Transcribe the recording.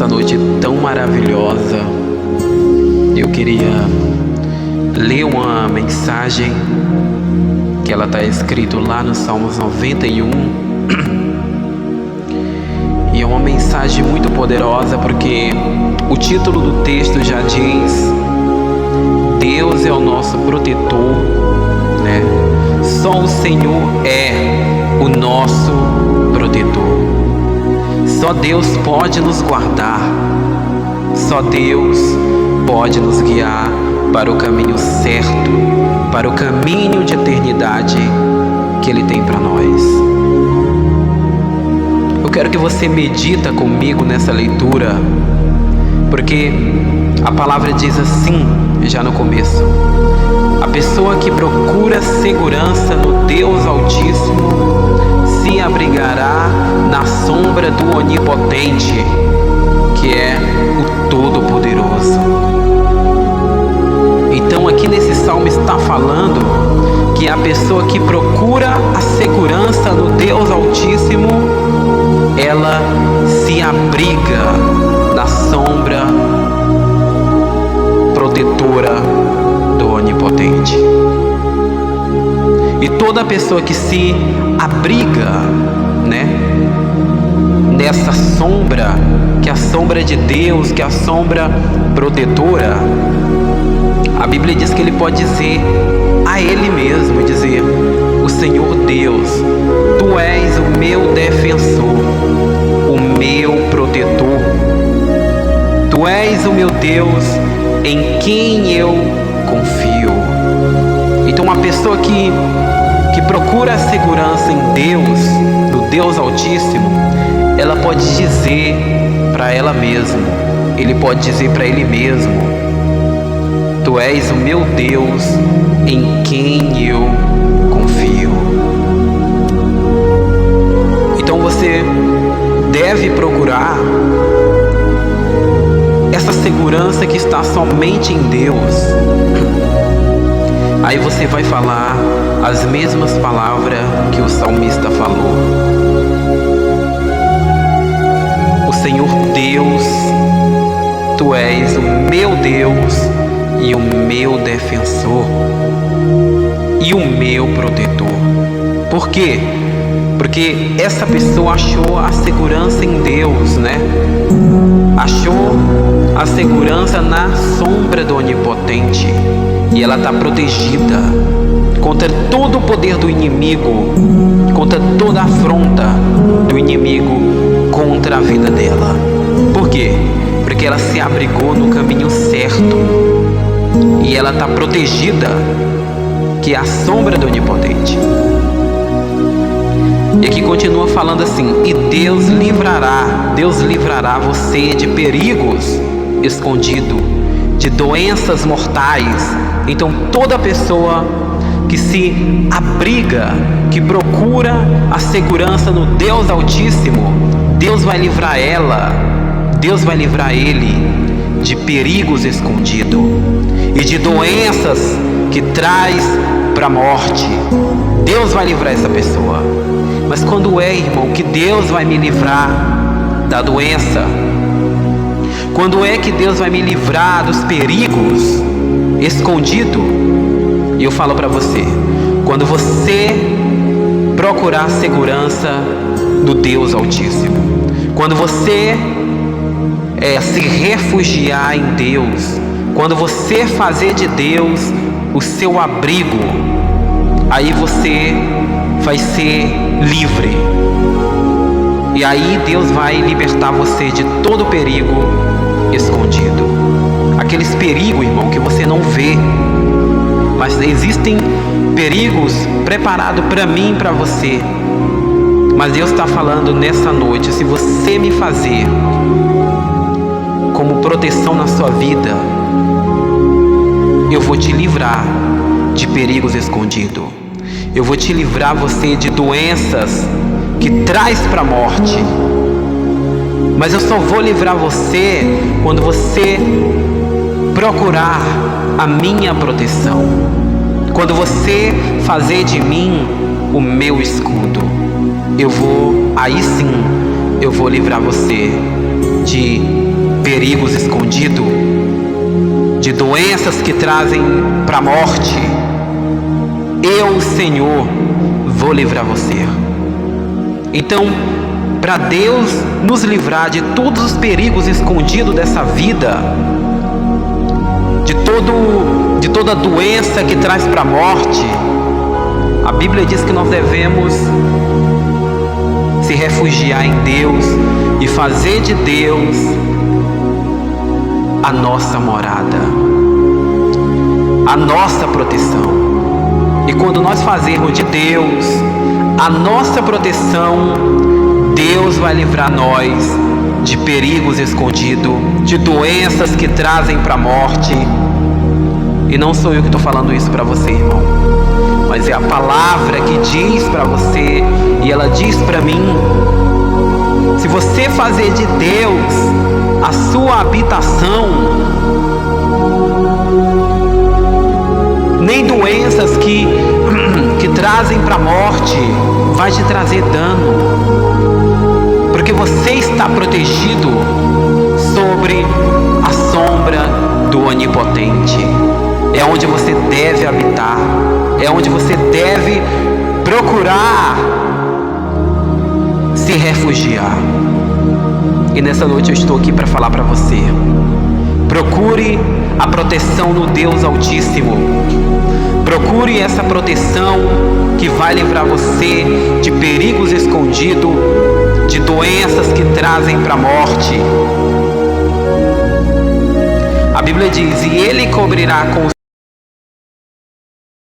nessa noite tão maravilhosa, eu queria ler uma mensagem que ela está escrito lá no Salmos 91. E é uma mensagem muito poderosa, porque o título do texto já diz: Deus é o nosso protetor, né? Só o Senhor é o nosso protetor. Só Deus pode nos guardar. Só Deus pode nos guiar para o caminho certo, para o caminho de eternidade que Ele tem para nós. Eu quero que você medita comigo nessa leitura, porque a palavra diz assim, já no começo: a pessoa que procura segurança no Deus Altíssimo se abrigará na sombra do Onipotente, que é o Todo-Poderoso. Então aqui nesse salmo está falando que a pessoa que procura a segurança no Deus Altíssimo, ela se abriga na sombra protetora do Onipotente. E toda pessoa que se abriga, né, nessa sombra, que é a sombra de Deus, que é a sombra protetora, a Bíblia diz que ele pode dizer a Ele mesmo, dizer: o Senhor Deus, Tu és o meu defensor, o meu protetor. Tu és o meu Deus em quem eu confio. Então uma pessoa que procura a segurança em Deus, no Deus Altíssimo, ela pode dizer para ela mesma, ele pode dizer para ele mesmo: Tu és o meu Deus em quem eu confio. Então você deve procurar essa segurança que está somente em Deus. Aí você vai falar as mesmas palavras que o salmista falou: o Senhor Deus, Tu és o meu Deus e o meu defensor e o meu protetor. Por quê? Porque essa pessoa achou a segurança em Deus, né? Achou a segurança na sombra do Onipotente, e ela está protegida contra todo o poder do inimigo, contra toda a afronta do inimigo contra a vida dela. Por quê? Porque ela se abrigou no caminho certo, e ela está protegida, que é a sombra do Onipotente. E aqui continua falando assim: e Deus livrará você de perigos escondidos, de doenças mortais. Então toda pessoa que se abriga, que procura a segurança no Deus Altíssimo, Deus vai livrar ela, Deus vai livrar ele de perigos escondidos e de doenças que traz para a morte. Deus vai livrar essa pessoa. Mas quando é, irmão, que Deus vai me livrar da doença? Quando é que Deus vai me livrar dos perigos escondidos? E eu falo para você: quando você procurar segurança do Deus Altíssimo, quando você se refugiar em Deus, quando você fazer de Deus o seu abrigo, aí você vai ser livre. E aí Deus vai libertar você de todo perigo escondido. Aqueles perigos, irmão, que você não vê, mas existem perigos preparados para mim e para você. Mas Deus está falando nessa noite: se você me fazer como proteção na sua vida, eu vou te livrar de perigos escondidos. Eu vou te livrar você de doenças que traz para a morte. Mas eu só vou livrar você quando você procurar a minha proteção, quando você fazer de mim o meu escudo. Aí sim eu vou livrar você de perigos escondidos, de doenças que trazem para a morte, eu, Senhor, vou livrar você. Então, para Deus nos livrar de todos os perigos escondidos dessa vida, de toda doença que traz para a morte, a Bíblia diz que nós devemos se refugiar em Deus e fazer de Deus a nossa morada, a nossa proteção. E quando nós fazermos de Deus a nossa proteção, Deus vai livrar nós de perigos escondidos, de doenças que trazem para a morte. E não sou eu que estou falando isso para você, irmão, mas é a palavra que diz para você, e ela diz para mim: se você fazer de Deus a sua habitação, nem doenças que trazem para a morte vai te trazer dano, porque você está protegido sobre a sombra do Onipotente. É onde você deve habitar, é onde você deve procurar se refugiar. E nessa noite eu estou aqui para falar para você: procure a proteção no Deus Altíssimo. Procure essa proteção que vai livrar você de perigos escondidos, de doenças que trazem para a morte. A Bíblia diz: e Ele cobrirá com